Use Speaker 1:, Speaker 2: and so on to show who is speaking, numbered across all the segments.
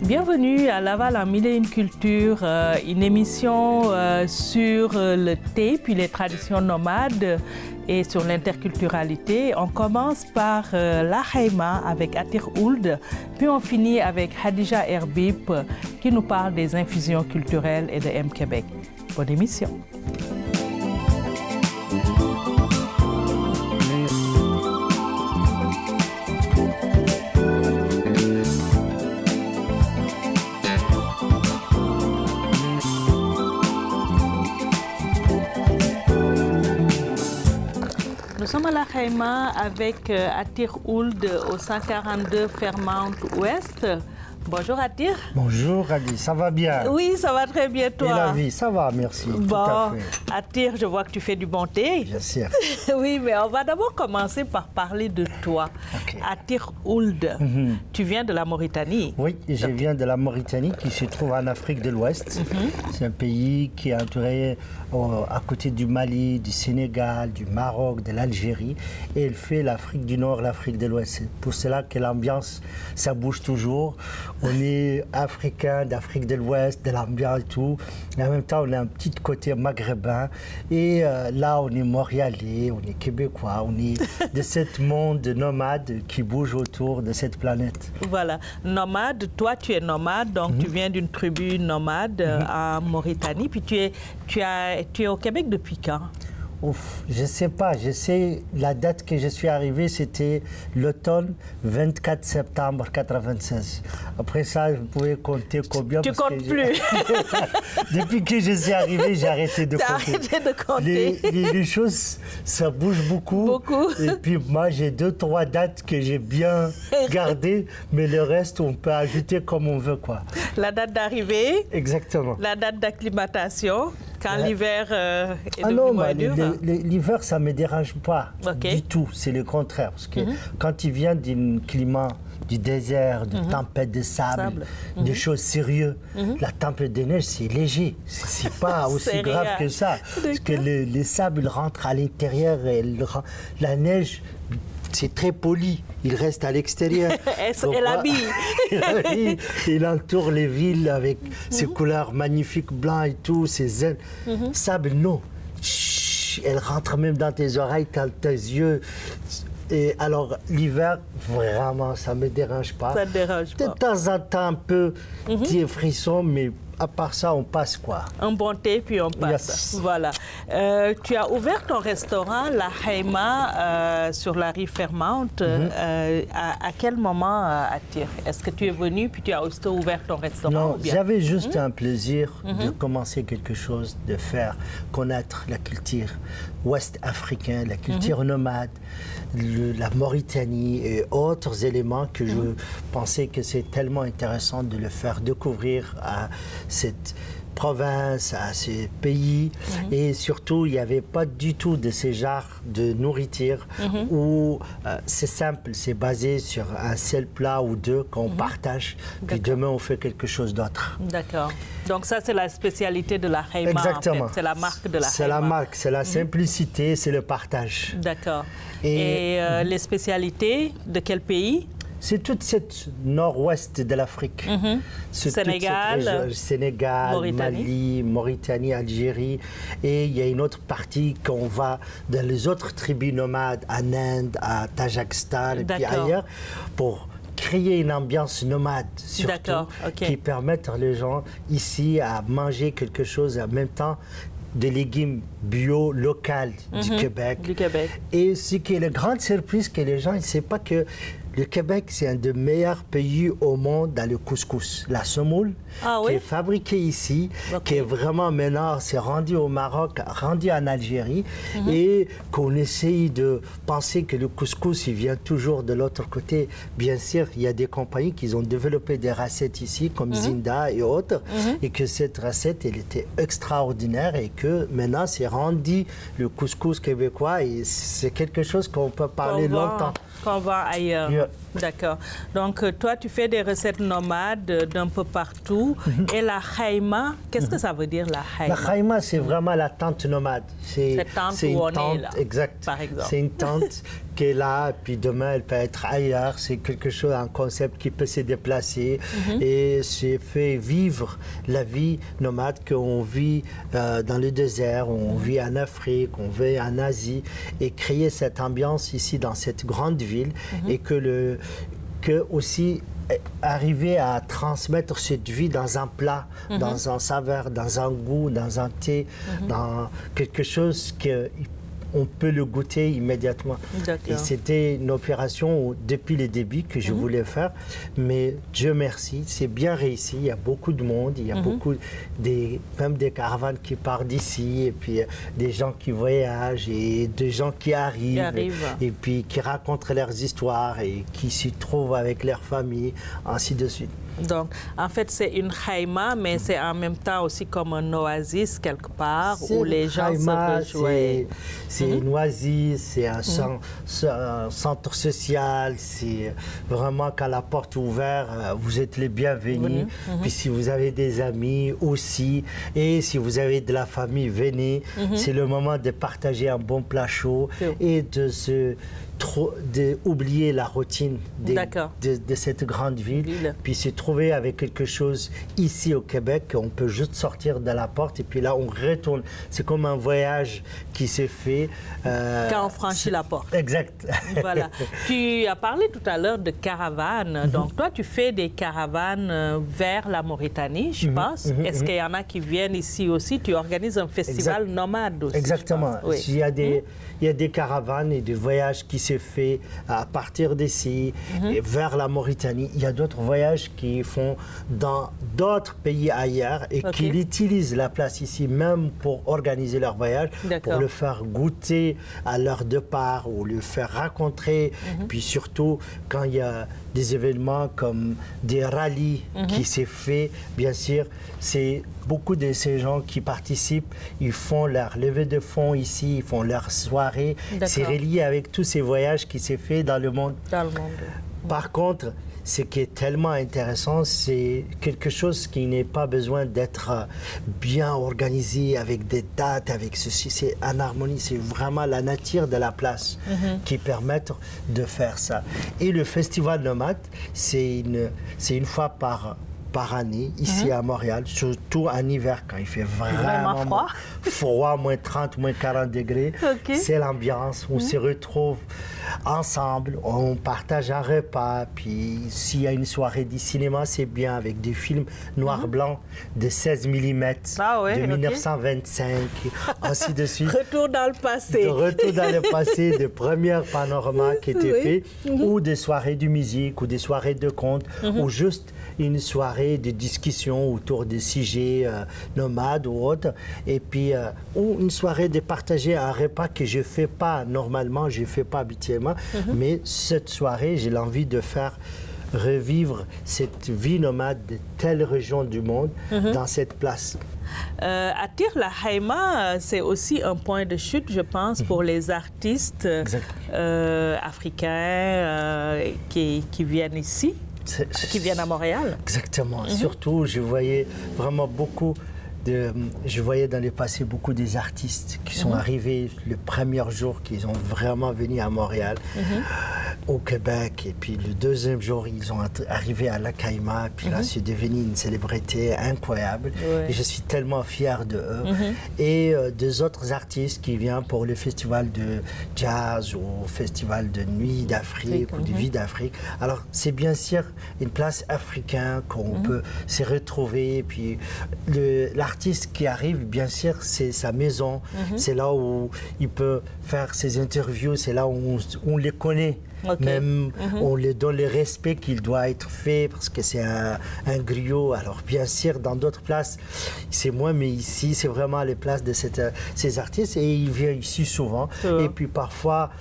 Speaker 1: Bienvenue à Laval en Mille et une cultures, une émission sur le thé puis les traditions nomades et sur l'interculturalité. On commence par la Haïma avec Atir Ould, puis on finit avec Hadija Herbib qui nous parle des infusions culturelles et de M-Québec. Bonne émission. Nous sommes à la Haïma avec Atir Ould au 142 Fairmount Ouest. Bonjour Atir.
Speaker 2: Bonjour Ali, ça va bien?
Speaker 1: Oui, ça va très bien toi.
Speaker 2: Et la vie, ça va, merci.
Speaker 1: Bon,
Speaker 2: tout à fait.
Speaker 1: Atir, je vois que tu fais du bon thé.
Speaker 2: Bien sûr.
Speaker 1: Oui, mais on va d'abord commencer par parler de toi.
Speaker 2: Okay.
Speaker 1: Atir Ould, tu viens de la Mauritanie.
Speaker 2: Oui, je viens de la Mauritanie qui se trouve en Afrique de l'Ouest. C'est un pays qui est entouré à côté du Mali, du Sénégal, du Maroc, de l'Algérie. Et il fait l'Afrique du Nord, l'Afrique de l'Ouest. C'est pour cela que l'ambiance, ça bouge toujours. On est africain d'Afrique de l'Ouest, de l'ambiance et tout. Et en même temps, on a un petit côté maghrébin. Et là, on est montréalais, on est québécois, on est de ce monde nomade qui bouge autour de cette planète.
Speaker 1: Voilà, nomade, toi tu es nomade, donc tu viens d'une tribu nomade en Mauritanie, puis tu es au Québec depuis quand?
Speaker 2: Ouf, je ne sais pas, je sais la date que je suis arrivé, c'était l'automne 24 septembre 1996. Après ça, vous pouvez compter combien.
Speaker 1: Tu comptes plus.
Speaker 2: Depuis que je suis arrivé, j'ai arrêté de compter.
Speaker 1: Arrêté de compter.
Speaker 2: Les choses, ça bouge beaucoup.
Speaker 1: Beaucoup.
Speaker 2: Et puis moi, j'ai 2-3 dates que j'ai bien gardées, mais le reste, on peut ajouter comme on veut, quoi.
Speaker 1: La date d'arrivée.
Speaker 2: Exactement.
Speaker 1: La date d'acclimatation. Quand l'hiver est
Speaker 2: devenu
Speaker 1: moins dur.
Speaker 2: L'hiver, ça ne me dérange pas du tout. C'est le contraire. Parce que quand il vient d'un climat du désert, de tempête de sable, des choses sérieuses, la tempête de neige, c'est léger. C'est pas aussi grave que ça. Parce que les sables, ils rentrent à l'intérieur et la neige, c'est très poli. Il reste à l'extérieur.
Speaker 1: Elle habille.
Speaker 2: Il entoure les villes avec ses couleurs magnifiques, blancs et tout, ses ailes. Sable, non. Chut, elle rentre même dans tes oreilles, dans tes yeux. Et alors, l'hiver, vraiment, ça ne me dérange pas.
Speaker 1: Ça ne dérange pas.
Speaker 2: De temps en temps, un peu, petit frisson, mais à part ça, on passe quoi.
Speaker 1: Un bon thé, puis on passe. Yes. Voilà. Tu as ouvert ton restaurant, la Haïma, sur la rive Fairmount. À quel moment, Atir? Est-ce que tu es venu, puis tu as aussi ouvert ton restaurant?
Speaker 2: Non, j'avais juste un plaisir de commencer quelque chose, de faire connaître la culture ouest-africaine, la culture nomade, la Mauritanie et autres éléments que je pensais que c'est tellement intéressant de le faire découvrir à cette province, à ces pays. Et surtout, il n'y avait pas du tout de ces genres de nourriture où c'est simple, c'est basé sur un seul plat ou deux qu'on partage, puis demain on fait quelque chose d'autre.
Speaker 1: D'accord. Donc ça, c'est la spécialité de la Haïma.
Speaker 2: Exactement.
Speaker 1: En fait. C'est la marque de la Haïma.
Speaker 2: C'est la marque, c'est la simplicité, c'est le partage.
Speaker 1: D'accord. Et les spécialités de quel pays?
Speaker 2: C'est toute cette nord-ouest de l'Afrique.
Speaker 1: Sénégal,
Speaker 2: Mali, Mauritanie, Algérie. Et il y a une autre partie qu'on va dans les autres tribus nomades, en Inde, à Tadjikistan et puis ailleurs, pour créer une ambiance nomade, surtout, qui permettent les gens ici à manger quelque chose et en même temps des légumes bio, locaux du Québec. Et ce qui est la grande surprise que les gens ne savent pas que le Québec, c'est un des meilleurs pays au monde dans le couscous. La semoule, qui est fabriquée ici, qui est vraiment maintenant, c'est rendu au Maroc, rendu en Algérie, et qu'on essaye de penser que le couscous, il vient toujours de l'autre côté. Bien sûr, il y a des compagnies qui ont développé des recettes ici, comme Zinda et autres, et que cette recette, elle était extraordinaire, et que maintenant, c'est rendu le couscous québécois, et c'est quelque chose qu'on peut parler longtemps.
Speaker 1: Qu'on va ailleurs. D'accord. Donc, toi, tu fais des recettes nomades d'un peu partout. Et la Haïma, qu'est-ce que ça veut dire, la Haïma?
Speaker 2: La Haïma, c'est vraiment la tente nomade.
Speaker 1: Cette tente où on est là,
Speaker 2: exact.
Speaker 1: par exemple.
Speaker 2: C'est une tente qui est là, puis demain elle peut être ailleurs. C'est quelque chose, un concept qui peut se déplacer et c'est fait vivre la vie nomade qu'on vit dans le désert, on vit en Afrique, on vit en Asie, et créer cette ambiance ici dans cette grande ville et que aussi arriver à transmettre cette vie dans un plat, dans un saveur, dans un goût, dans un thé, dans quelque chose qu'on peut le goûter immédiatement. Et c'était une opération depuis le début que je voulais faire, mais Dieu merci, c'est bien réussi. Il y a beaucoup de monde, il y a beaucoup, même des caravanes qui partent d'ici, et puis des gens qui voyagent, et des gens qui arrivent. Et puis qui racontent leurs histoires, et qui s'y trouvent avec leur famille, ainsi de suite.
Speaker 1: Donc, en fait, c'est une khaïma, mais c'est en même temps aussi comme un oasis quelque part où les gens se rejoignent.
Speaker 2: C'est une oasis, c'est un centre social, c'est vraiment quand la porte est ouverte, vous êtes les bienvenus. Puis si vous avez des amis aussi, et si vous avez de la famille, venez. C'est le moment de partager un bon plat chaud et d'oublier la routine de cette grande ville, puis se trouver avec quelque chose ici au Québec, on peut juste sortir de la porte et puis là on retourne. C'est comme un voyage qui s'est fait.
Speaker 1: Quand on franchit la porte.
Speaker 2: Exact.
Speaker 1: Voilà. Tu as parlé tout à l'heure de caravanes. Donc toi tu fais des caravanes vers la Mauritanie, je pense. Est-ce qu'il y en a qui viennent ici aussi? Tu organises un festival nomade aussi.
Speaker 2: Exactement. Il y a des caravanes et des voyages qui se fait à partir d'ici et vers la Mauritanie. Il y a d'autres voyages qui font dans d'autres pays ailleurs et qui utilisent la place ici même pour organiser leur voyage, pour le faire goûter à leur départ ou le faire rencontrer. Puis surtout, quand il y a des événements comme des rallyes qui s'est fait, bien sûr, c'est beaucoup de ces gens qui participent, ils font leur levée de fonds ici, ils font leur soirée. C'est relié avec tous ces voyages qui s'est fait dans le monde. Par contre, ce qui est tellement intéressant, c'est quelque chose qui n'est pas besoin d'être bien organisé avec des dates, avec ceci. C'est en harmonie, c'est vraiment la nature de la place qui permet de faire ça. Et le Festival Nomade, c'est une fois par année, ici à Montréal, surtout en hiver, quand il fait vraiment froid, moins 30, moins 40 degrés. C'est l'ambiance, on se retrouve ensemble, on partage un repas, puis s'il y a une soirée du cinéma, c'est bien, avec des films noir-blanc de 16 mm de 1925, ainsi de suite.
Speaker 1: Retour dans le passé.
Speaker 2: Retour dans le passé, de premières panoramas qui étaient faits, ou des soirées de musique, ou des soirées de contes, ou juste une soirée de discussion autour des sujets nomades ou autres, et puis ou une soirée de partager un repas que je ne fais pas normalement, je ne fais pas habituellement, mais cette soirée, j'ai l'envie de faire revivre cette vie nomade de telle région du monde dans cette place.
Speaker 1: Atir la Haïma, c'est aussi un point de chute, je pense, pour les artistes africains qui viennent ici. Qui viennent à Montréal.
Speaker 2: Exactement. Surtout, je voyais vraiment beaucoup je voyais dans le passé beaucoup des artistes qui sont arrivés le premier jour qu'ils ont vraiment venu à Montréal, au Québec, et puis le deuxième jour, ils ont arrivé à la Khaïma, puis là, c'est devenu une célébrité incroyable. Et je suis tellement fier de eux. Et des autres artistes qui viennent pour le festival de jazz ou festival de nuit d'Afrique ou de vie d'Afrique. Alors, c'est bien sûr une place africaine qu'on peut se retrouver, puis l'artiste qui arrive, bien sûr, c'est sa maison. C'est là où il peut faire ses interviews, c'est là où on les connaît. Même on lui donne le respect qu'il doit être fait parce que c'est un griot. Alors bien sûr, dans d'autres places, c'est moins, mais ici, c'est vraiment les places de ces artistes et il vient ici souvent. Et puis parfois,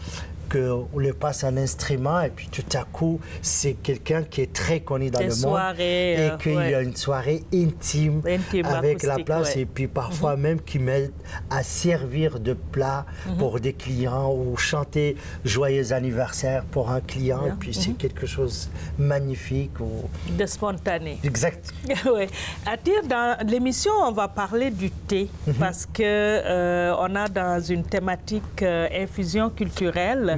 Speaker 2: qu'on lui passe un instrument et puis tout à coup, c'est quelqu'un qui est très connu dans le monde et qu'il y a une soirée intime avec la place et puis parfois même qui m'aide à servir de plat pour des clients ou chanter joyeux anniversaire pour un client et puis c'est quelque chose de magnifique.
Speaker 1: De spontané.
Speaker 2: Exact.
Speaker 1: Atir, dans l'émission, on va parler du thé parce que on a dans une thématique infusion culturelle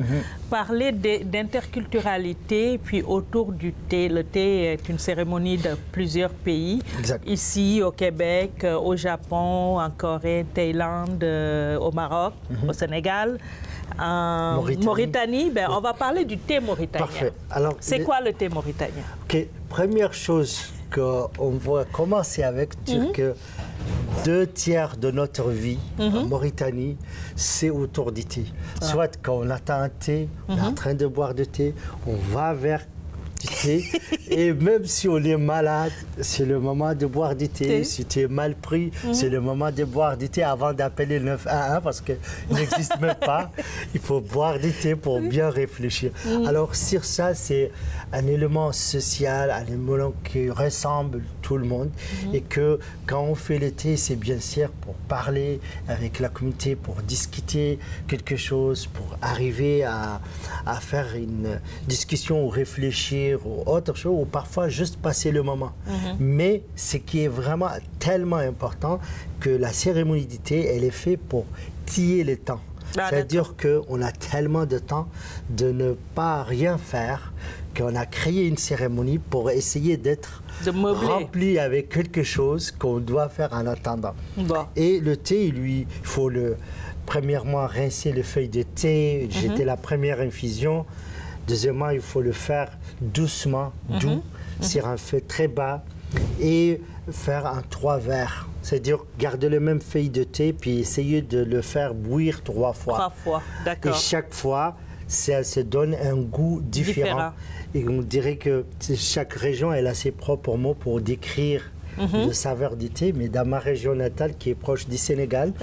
Speaker 1: parler d'interculturalité, puis autour du thé. Le thé est une cérémonie de plusieurs pays.
Speaker 2: Exact.
Speaker 1: Ici, au Québec, au Japon, en Corée, Thaïlande, au Maroc, au Sénégal. En Mauritanie, ben, on va parler du thé mauritanien.
Speaker 2: Parfait. Alors,
Speaker 1: c'est quoi le thé mauritanien?
Speaker 2: Ok, première chose qu'on va commencer avec, dire que 2/3 de notre vie en Mauritanie, c'est autour du thé. Soit quand on attend un thé, on est en train de boire du thé, on va vers du thé. Et même si on est malade, c'est le moment de boire du thé. Si tu es mal pris, c'est le moment de boire du thé avant d'appeler le 911 parce qu'il n'existe même pas. Il faut boire du thé pour bien réfléchir. Alors sur ça, c'est un élément social, un élément qui ressemble tout le monde. Et que quand on fait le thé, c'est bien sûr pour parler avec la communauté, pour discuter quelque chose, pour arriver à faire une discussion ou réfléchir ou autre chose, ou parfois juste passer le moment. Mais ce qui est vraiment tellement important, que la cérémonie du thé, elle est faite pour tiller le temps. C'est-à-dire qu'on a tellement de temps de ne pas rien faire qu'on a créé une cérémonie pour essayer d'être rempli avec quelque chose qu'on doit faire en attendant. Et le thé, lui, il faut premièrement rincer les feuilles de thé, jeter la première infusion. Deuxièmement, il faut le faire doucement, doux, sur un feu très bas, et faire en 3 verres. C'est-à-dire garder les mêmes feuilles de thé, puis essayer de le faire bouillir 3 fois.
Speaker 1: 3 fois, d'accord.
Speaker 2: Et chaque fois, ça se donne un goût différent. Et on dirait que chaque région, elle a ses propres mots pour décrire le saveur du thé. Mais dans ma région natale, qui est proche du Sénégal,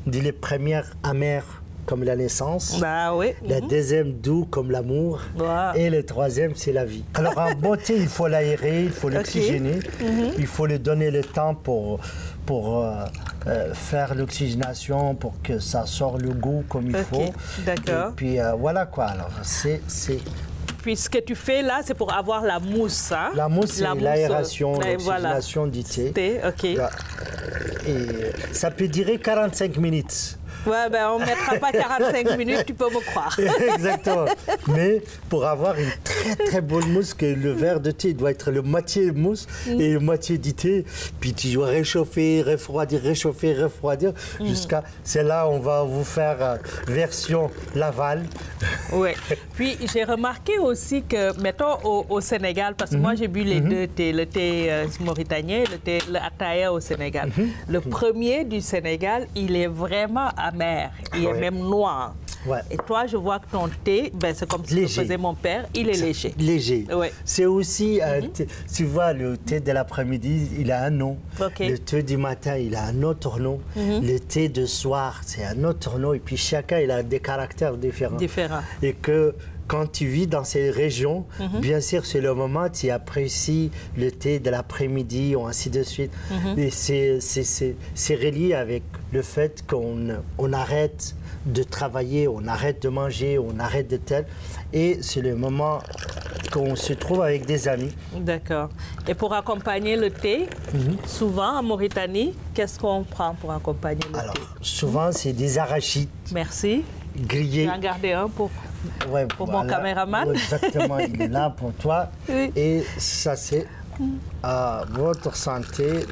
Speaker 2: on dit les premières amères comme la naissance, la deuxième doux comme l'amour, et le troisième c'est la vie. Alors en beauté, il faut l'aérer, il faut l'oxygéner, il faut lui donner le temps pour faire l'oxygénation, pour que ça sorte le goût comme il faut.
Speaker 1: D'accord.
Speaker 2: Et puis voilà quoi. Alors c'est
Speaker 1: Puis ce que tu fais là, c'est pour avoir la mousse. Hein?
Speaker 2: La mousse, c'est l'aération, l'oxygénation du thé.
Speaker 1: Et
Speaker 2: ça peut durer 45 minutes.
Speaker 1: Ouais, ben on ne mettra pas 45 minutes, tu peux me croire.
Speaker 2: Exactement. Mais pour avoir une très très bonne mousse, que le verre de thé doit être le moitié mousse et le moitié du thé, puis tu dois réchauffer, refroidir, réchauffer, refroidir, jusqu'à... C'est là on va vous faire version Laval.
Speaker 1: Oui. Puis j'ai remarqué aussi que, mettons au Sénégal, parce que moi j'ai bu les deux thés, le thé mauritanien et le ataïa au Sénégal. Le premier du Sénégal, il est vraiment amer, il est même noir. Et toi, je vois que ton thé, ben, c'est comme ce que faisait mon père, il est léger.
Speaker 2: Léger. C'est aussi, tu vois, le thé de l'après-midi, il a un nom. Le thé du matin, il a un autre nom. Le thé de soir, c'est un autre nom. Et puis chacun, il a des caractères différents. Et que quand tu vis dans ces régions, bien sûr, c'est le moment où tu apprécies le thé de l'après-midi ou ainsi de suite. Et c'est relié avec le fait qu'on arrête de travailler, on arrête de manger, on arrête de tel. Et c'est le moment qu'on se trouve avec des amis.
Speaker 1: D'accord. Et pour accompagner le thé, souvent en Mauritanie, qu'est-ce qu'on prend pour accompagner le thé? Alors,
Speaker 2: souvent, c'est des arachides.
Speaker 1: Merci.
Speaker 2: Grillés.
Speaker 1: Je vais en garder un pour mon caméraman.
Speaker 2: Exactement, il est là pour toi. Et ça, c'est à votre santé,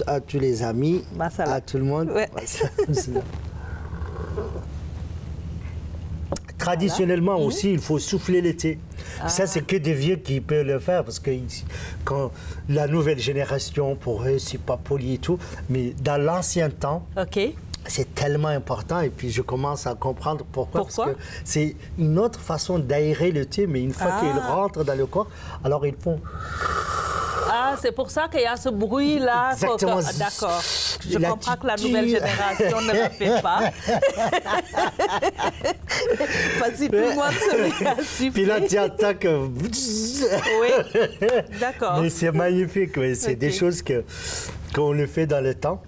Speaker 2: à tous les amis, à tout le monde. Traditionnellement aussi, il faut souffler le thé. Ça, c'est que des vieux qui peuvent le faire, parce que quand la nouvelle génération, pour eux, c'est pas poli et tout. Mais dans l'ancien temps, c'est tellement important. Et puis, je commence à comprendre pourquoi. Parce que c'est une autre façon d'aérer le thé, mais une fois qu'il rentre dans le corps, alors ils font...
Speaker 1: Ah, c'est pour ça qu'il y a ce bruit-là.
Speaker 2: Exactement.
Speaker 1: D'accord. Je comprends que la nouvelle génération ne le fait pas. Parce que tout le monde se met à siffler.
Speaker 2: Puis là, tu attends que...
Speaker 1: Oui, d'accord.
Speaker 2: Mais c'est magnifique. C'est des choses qu'on le fait dans le temps.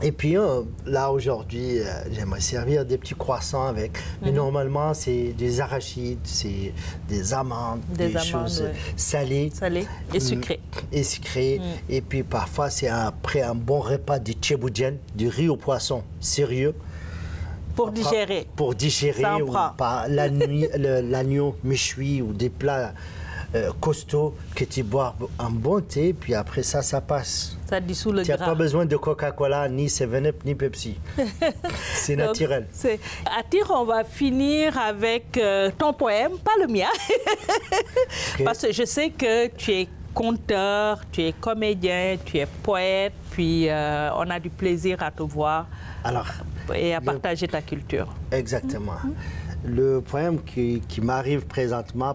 Speaker 2: Et puis là, aujourd'hui, j'aimerais servir des petits croissants avec. Mais normalement, c'est des arachides, c'est des amandes, des choses salées.
Speaker 1: Salées et sucrées.
Speaker 2: Et sucrées. Et puis parfois, c'est après un bon repas de tchéboudienne, du riz au poisson, sérieux.
Speaker 1: Pour digérer.
Speaker 2: Pour digérer, ou pas l'agneau méchoui ou des plats costauds que tu bois un bon thé, puis après ça passe.
Speaker 1: Ça dissout le gras.
Speaker 2: Tu n'as pas besoin de Coca-Cola, ni 7-Up, ni Pepsi. C'est naturel.
Speaker 1: Atir, on va finir avec ton poème, pas le mien. Okay. Parce que je sais que tu es conteur, tu es comédien, tu es poète, puis on a du plaisir à te voir et à partager ta culture.
Speaker 2: Exactement. Le poème qui m'arrive présentement,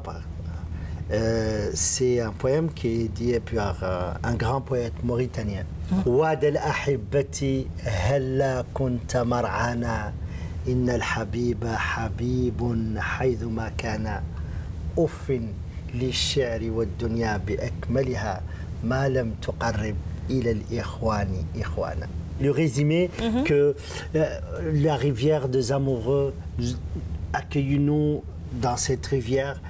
Speaker 2: c'est un poème qui est dit par un grand poète mauritanien. Wad al-ahibati halla kunta mar'ana inna al-habiba habibun haythuma kana uffin للشعر والدنيا بأكملها ما لم تقرب إلى الإخوان إخوانا. Le résumé que la rivière des amoureux, accueille-nous dans cette rivière.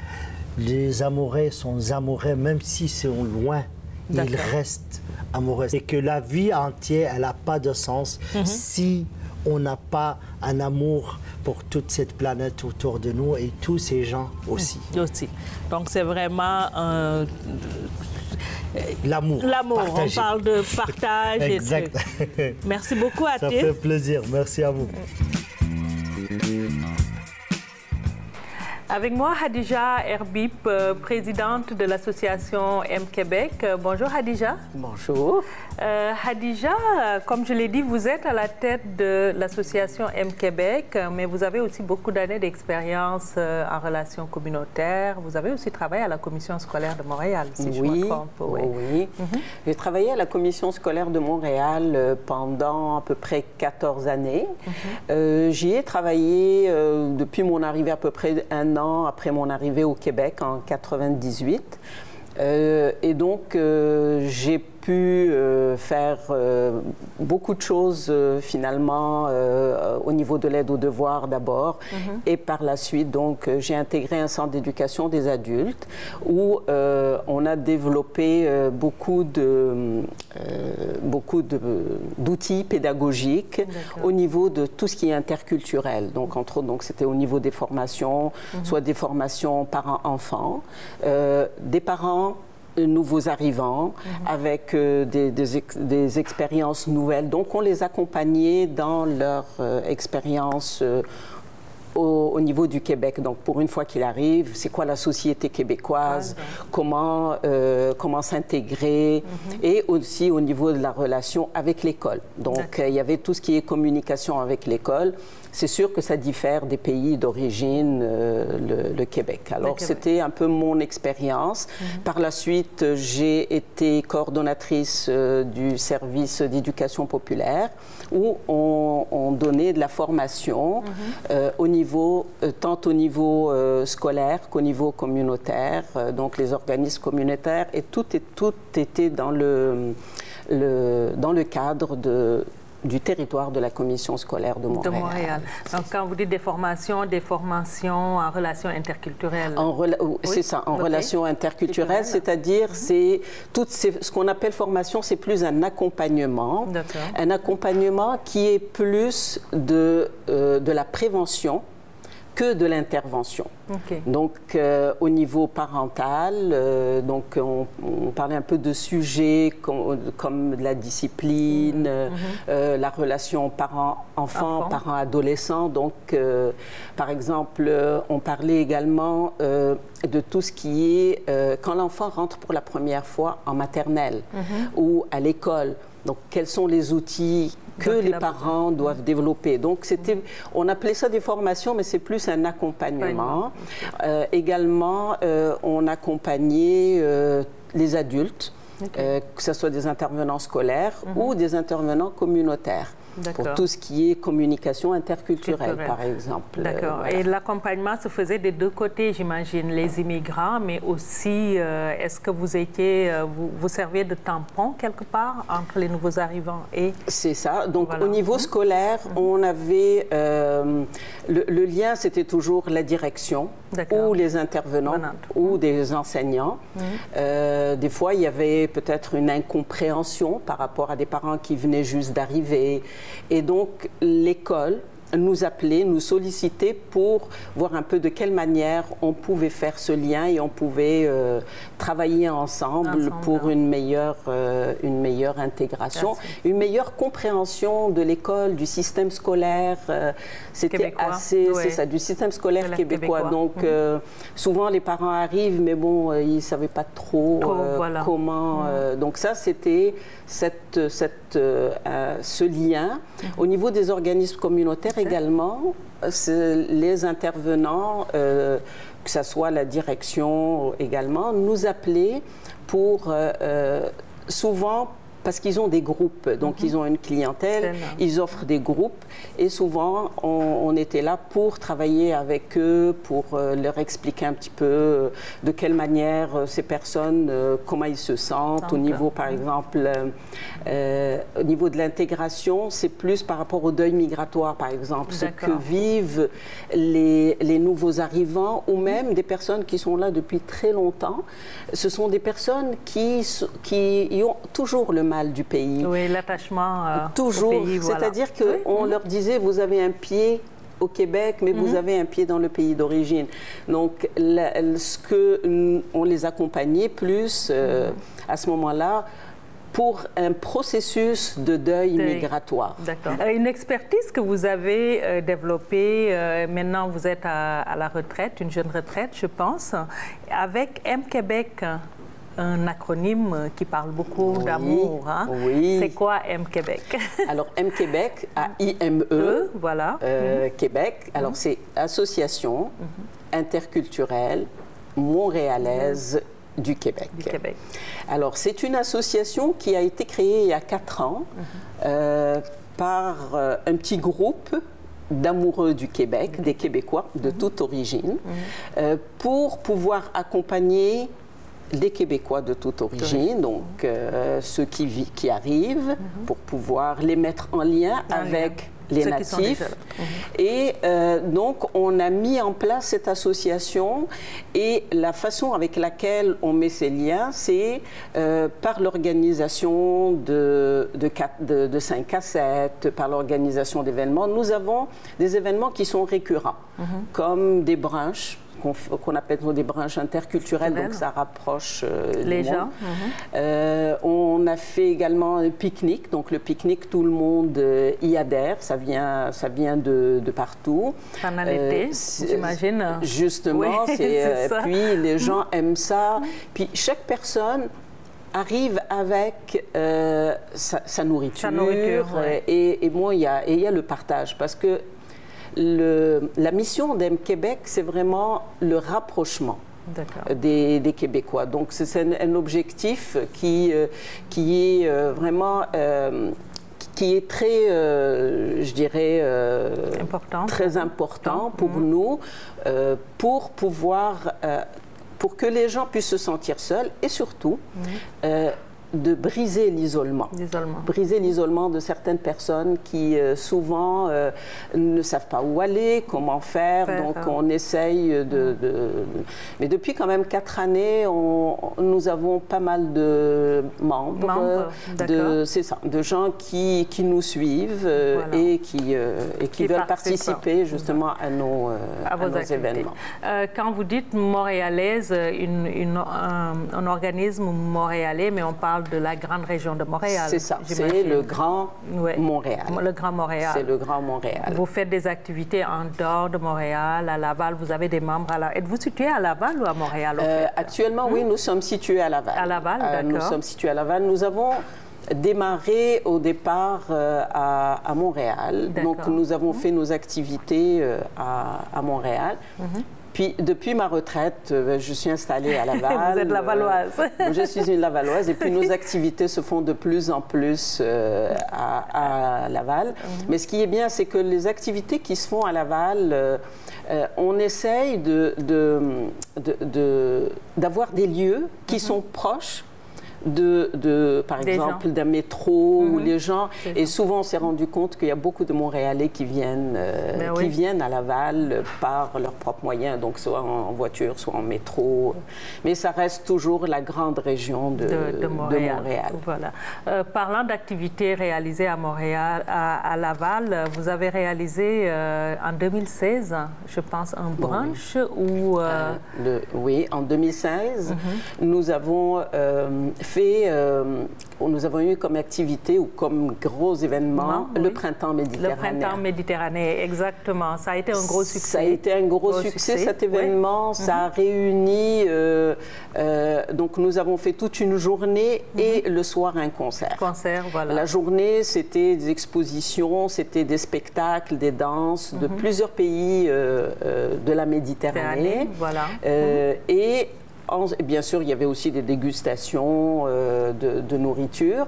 Speaker 2: Les amoureux sont amoureux même s'ils sont loin, ils restent amoureux. Et que la vie entière, elle n'a pas de sens si on n'a pas un amour pour toute cette planète autour de nous et tous ces gens aussi.
Speaker 1: Donc c'est vraiment
Speaker 2: l'amour.
Speaker 1: On parle de partage.
Speaker 2: Exact.
Speaker 1: Merci beaucoup Atir.
Speaker 2: Ça fait plaisir. Merci à vous.
Speaker 1: Avec moi, Hadija Herbib, présidente de l'association M-Québec. Bonjour Hadija.
Speaker 3: Bonjour.
Speaker 1: Hadija, comme je l'ai dit, vous êtes à la tête de l'association M-Québec, mais vous avez aussi beaucoup d'années d'expérience en relations communautaires. Vous avez aussi travaillé à la commission scolaire de Montréal, si je me trompe.
Speaker 3: Oui. J'ai travaillé à la commission scolaire de Montréal pendant à peu près 14 années. J'y ai travaillé depuis mon arrivée à peu près un an après mon arrivée au Québec en 98. Et donc, j'ai pu faire beaucoup de choses finalement au niveau de l'aide aux devoirs d'abord et par la suite donc j'ai intégré un centre d'éducation des adultes où on a développé beaucoup d'outils pédagogiques au niveau de tout ce qui est interculturel. Donc entre autres, donc c'était au niveau des formations, soit des formations parents-enfants, des parents nouveaux arrivants avec des expériences nouvelles. Donc on les accompagnait dans leur expérience au niveau du Québec. Donc pour une fois qu'il arrive, c'est quoi la société québécoise, comment s'intégrer et aussi au niveau de la relation avec l'école. Donc il y avait tout ce qui est communication avec l'école. C'est sûr que ça diffère des pays d'origine, le Québec. Alors, c'était un peu mon expérience. Par la suite, j'ai été coordonnatrice du service d'éducation populaire où on donnait de la formation tant au niveau scolaire qu'au niveau communautaire, donc les organismes communautaires, et tout était dans le cadre du territoire de la commission scolaire de Montréal.
Speaker 1: Donc, quand vous dites des formations en relations interculturelles.
Speaker 3: C'est ça, en relations interculturelles, c'est-à-dire ce qu'on appelle formation, c'est plus un accompagnement. Un accompagnement qui est plus de la prévention que de l'intervention. Donc, au niveau parental, donc on parlait un peu de sujets comme de la discipline, la relation parent-enfant, parent-adolescent. Donc, par exemple, on parlait également de tout ce qui est quand l'enfant rentre pour la première fois en maternelle ou à l'école. Donc, quels sont les outils que les parents doivent développer. Donc, on appelait ça des formations, mais c'est plus un accompagnement. Également, on accompagnait les adultes, que ce soit des intervenants scolaires ou des intervenants communautaires. Pour tout ce qui est communication interculturelle, par exemple.
Speaker 1: D'accord. Voilà. Et l'accompagnement se faisait des deux côtés, j'imagine, les immigrants, mais aussi, est-ce que vous serviez de tampon quelque part entre les nouveaux arrivants et... C'est ça. Donc, au niveau scolaire, on avait... le lien, c'était toujours la direction ou les intervenants ou des enseignants. Des fois, il y avait peut-être une incompréhension par rapport à des parents qui venaient juste d'arriver. Et donc, l'école
Speaker 3: nous appeler, nous solliciter pour voir un peu de quelle manière on pouvait faire ce lien et on pouvait travailler ensemble pour une meilleure intégration, une meilleure compréhension de l'école, du système scolaire. C'était assez, c'est ça, du système scolaire québécois. Donc, souvent les parents arrivent, mais bon, ils ne savaient pas trop comment. Donc ça, c'était ce lien. Au niveau des organismes communautaires également, les intervenants, que ce soit la direction également, nous appelaient pour souvent, parce qu'ils ont des groupes, donc ils ont une clientèle, ils offrent des groupes et souvent on était là pour travailler avec eux, pour leur expliquer un petit peu de quelle manière ces personnes, comment ils se sentent, au niveau par exemple, au niveau de l'intégration, c'est plus par rapport au deuil migratoire par exemple, ce que vivent les nouveaux arrivants ou même des personnes qui sont là depuis très longtemps. Ce sont des personnes qui ont toujours le mal du pays.
Speaker 1: Oui, l'attachement
Speaker 3: toujours.
Speaker 1: Au pays,
Speaker 3: C'est-à-dire qu'on leur disait, vous avez un pied au Québec, mais vous avez un pied dans le pays d'origine. Donc, on les accompagnait plus à ce moment-là pour un processus de deuil migratoire.
Speaker 1: D'accord. Une expertise que vous avez développée, maintenant vous êtes à la retraite, une jeune retraite, je pense, avec M-Québec. Un acronyme qui parle beaucoup d'amour. Hein?
Speaker 3: Oui.
Speaker 1: C'est quoi M-Québec?
Speaker 3: Alors, M-Québec, A-I-M-E,
Speaker 1: voilà.
Speaker 3: Québec. Alors, c'est Association interculturelle montréalaise du Québec. Alors, c'est une association qui a été créée il y a 4 ans par un petit groupe d'amoureux du Québec, des Québécois de toute origine, pour pouvoir accompagner les Québécois de toute origine, donc ceux qui arrivent, pour pouvoir les mettre en lien avec les natifs. Et donc, on a mis en place cette association et la façon avec laquelle on met ces liens, c'est par l'organisation de 5 cassettes, par l'organisation d'événements. Nous avons des événements qui sont récurrents, comme des brunchs, qu'on appelle des brunchs interculturels, donc ça rapproche
Speaker 1: les gens.
Speaker 3: On a fait également un pique-nique, donc le pique-nique, tout le monde y adhère, ça vient de partout.
Speaker 1: Pendant l'été, j'imagine.
Speaker 3: Justement, puis les gens aiment ça. Puis chaque personne arrive avec sa nourriture. Et moi, il y a le partage, parce que la mission d'M-Québec, c'est vraiment le rapprochement des Québécois. Donc, c'est un objectif qui est vraiment... qui est très, je dirais, très important pour nous, pour pouvoir... pour que les gens puissent se sentir seuls et surtout... de briser l'isolement. Briser l'isolement de certaines personnes qui souvent ne savent pas où aller, comment faire. Donc on essaye Mais depuis quand même 4 années, nous avons pas mal de membres, de gens qui nous suivent et qui veulent participer justement à nos événements.
Speaker 1: Quand vous dites montréalaise, un organisme montréalais, mais on parle de la grande région de Montréal.
Speaker 3: C'est ça, c'est le Grand Montréal.
Speaker 1: Le Grand Montréal.
Speaker 3: C'est le Grand Montréal.
Speaker 1: Vous faites des activités en dehors de Montréal, à Laval, vous avez des membres à Laval. Êtes-vous situé à Laval ou à Montréal?
Speaker 3: Actuellement, oui, nous sommes situés à Laval.
Speaker 1: À Laval, d'accord.
Speaker 3: Nous sommes situés à Laval. Nous avons démarré au départ à Montréal. Donc, nous avons fait nos activités à Montréal. Puis, depuis ma retraite, je suis installée à Laval.
Speaker 1: Vous êtes lavalloise.
Speaker 3: Je suis une lavalloise. Et puis, nos activités se font de plus en plus à Laval. Mais ce qui est bien, c'est que les activités qui se font à Laval, on essaye d'avoir des lieux qui sont proches par exemple, d'un métro ou les gens. Et souvent, on s'est rendu compte qu'il y a beaucoup de Montréalais qui viennent à Laval par leurs propres moyens, donc soit en voiture, soit en métro. Mais ça reste toujours la grande région de Montréal.
Speaker 1: Voilà. Parlant d'activités réalisées à Montréal, à Laval, vous avez réalisé en 2016, je pense, un brunch où...
Speaker 3: oui, en 2016, nous avons nous avons eu comme activité ou comme gros événement le Printemps méditerranéen.
Speaker 1: Le Printemps méditerranéen, exactement. Ça a été un gros succès.
Speaker 3: Ça a été un gros succès cet événement. Ça a réuni... donc, nous avons fait toute une journée et le soir, un concert.
Speaker 1: Voilà.
Speaker 3: La journée, c'était des expositions, c'était des spectacles, des danses de plusieurs pays de la Méditerranée.
Speaker 1: Voilà.
Speaker 3: Et bien sûr, il y avait aussi des dégustations de nourriture.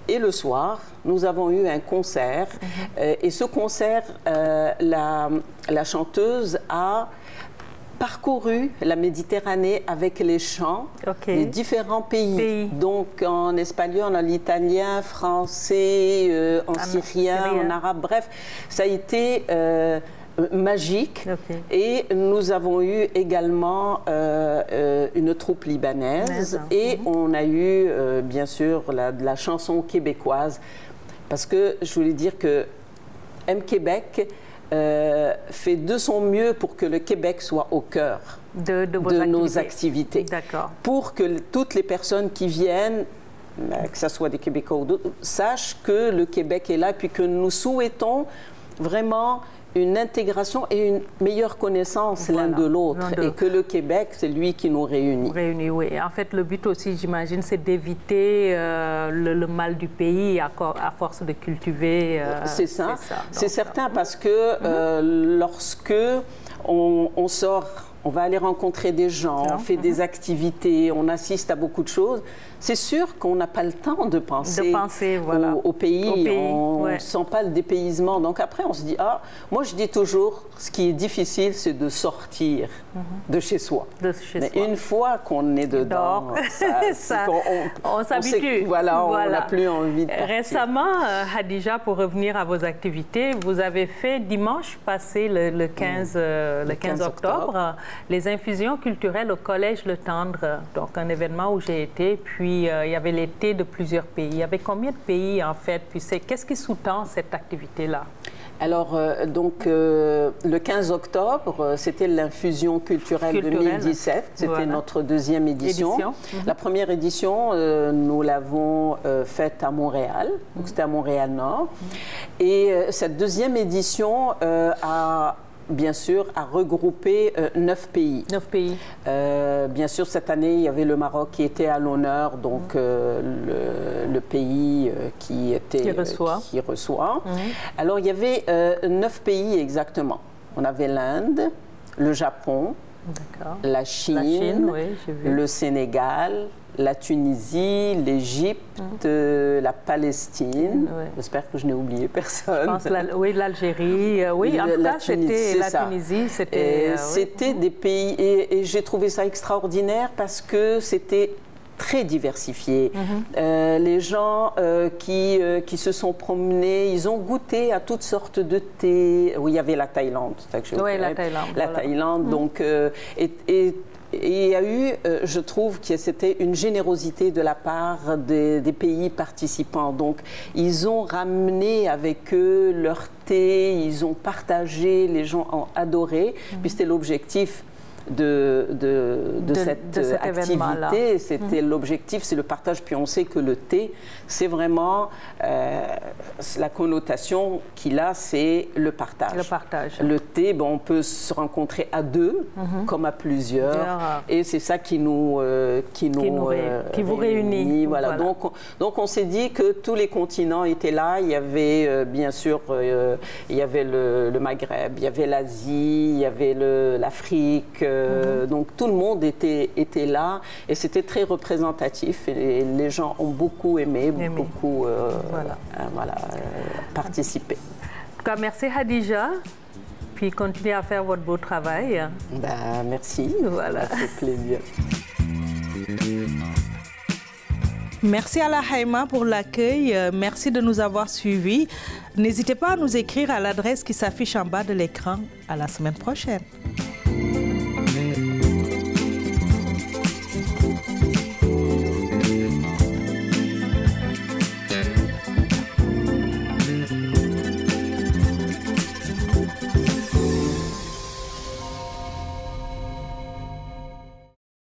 Speaker 3: Et le soir, nous avons eu un concert. Et ce concert, la chanteuse a parcouru la Méditerranée avec les chants des différents pays. Donc en espagnol, en italien, français, en syrien, en arabe. Bref, ça a été... magique. Et nous avons eu également une troupe libanaise et on a eu bien sûr de la chanson québécoise, parce que je voulais dire que M Québec fait de son mieux pour que le Québec soit au cœur de nos activités. Pour que toutes les personnes qui viennent, que ce soit des Québécois ou d'autres, sachent que le Québec est là, puis que nous souhaitons vraiment une intégration et une meilleure connaissance l'un de l'autre, et que le Québec, c'est lui qui nous réunit.
Speaker 1: Oui. En fait, le but aussi, j'imagine, c'est d'éviter le mal du pays à force de cultiver.
Speaker 3: C'est ça. C'est certain, parce que lorsque on sort, on va aller rencontrer des gens, on fait des activités, on assiste à beaucoup de choses. C'est sûr qu'on n'a pas le temps de penser au pays. On ne sent pas le dépaysement. Donc après, on se dit, moi je dis toujours, ce qui est difficile, c'est de sortir de chez soi. Mais une fois qu'on est dedans,
Speaker 1: on s'habitue.
Speaker 3: On n'a plus envie de partir.
Speaker 1: Récemment, Hadija, pour revenir à vos activités, vous avez fait dimanche passé, le 15 octobre, les infusions culturelles au Collège Le Tendre. Donc un événement où j'ai été, puis il y avait les thés de plusieurs pays. Il y avait combien de pays en fait? Puis qu'est-ce qui sous-tend cette activité-là?
Speaker 3: Alors, le 15 octobre, c'était l'infusion culturelle 2017. C'était notre deuxième édition. La première édition, nous l'avons faite à Montréal. Donc, c'était à Montréal-Nord. Et cette deuxième édition bien sûr, a regroupé 9 pays.
Speaker 1: 9 pays.
Speaker 3: Bien sûr, cette année, il y avait le Maroc qui était à l'honneur, donc le pays qui reçoit. Alors, il y avait 9 pays exactement. On avait l'Inde, le Japon, la Chine, le Sénégal, la Tunisie, l'Égypte, la Palestine. J'espère que je n'ai oublié personne.
Speaker 1: Je pense l'Algérie. Oui, en tout cas, c'était la Tunisie.
Speaker 3: C'était des pays... Et j'ai trouvé ça extraordinaire parce que c'était très diversifié. Les gens qui se sont promenés, ils ont goûté à toutes sortes de thés. Oui, il y avait la Thaïlande. La Thaïlande, donc... Et il y a eu, je trouve que c'était une générosité de la part des pays participants. Donc, ils ont ramené avec eux leur thé, ils ont partagé, les gens ont adoré. Puis c'était l'objectif de cette activité. C'était l'objectif, c'est le partage. Puis on sait que le thé, c'est vraiment la connotation qu'il a, c'est le partage.
Speaker 1: Le partage.
Speaker 3: Le thé, on peut se rencontrer à deux, comme à plusieurs. Et c'est ça qui vous réunit. Voilà. Donc on s'est dit que tous les continents étaient là. Il y avait bien sûr, il y avait le Maghreb, il y avait l'Asie, il y avait l'Afrique. Donc tout le monde était là et c'était très représentatif et les gens ont beaucoup aimé. Beaucoup participé.
Speaker 1: En tout cas, merci Hadija, puis continuez à faire votre beau travail.
Speaker 3: Merci, ça fait plaisir.
Speaker 1: Merci à la Haïma pour l'accueil. Merci de nous avoir suivis. N'hésitez pas à nous écrire à l'adresse qui s'affiche en bas de l'écran. À la semaine prochaine.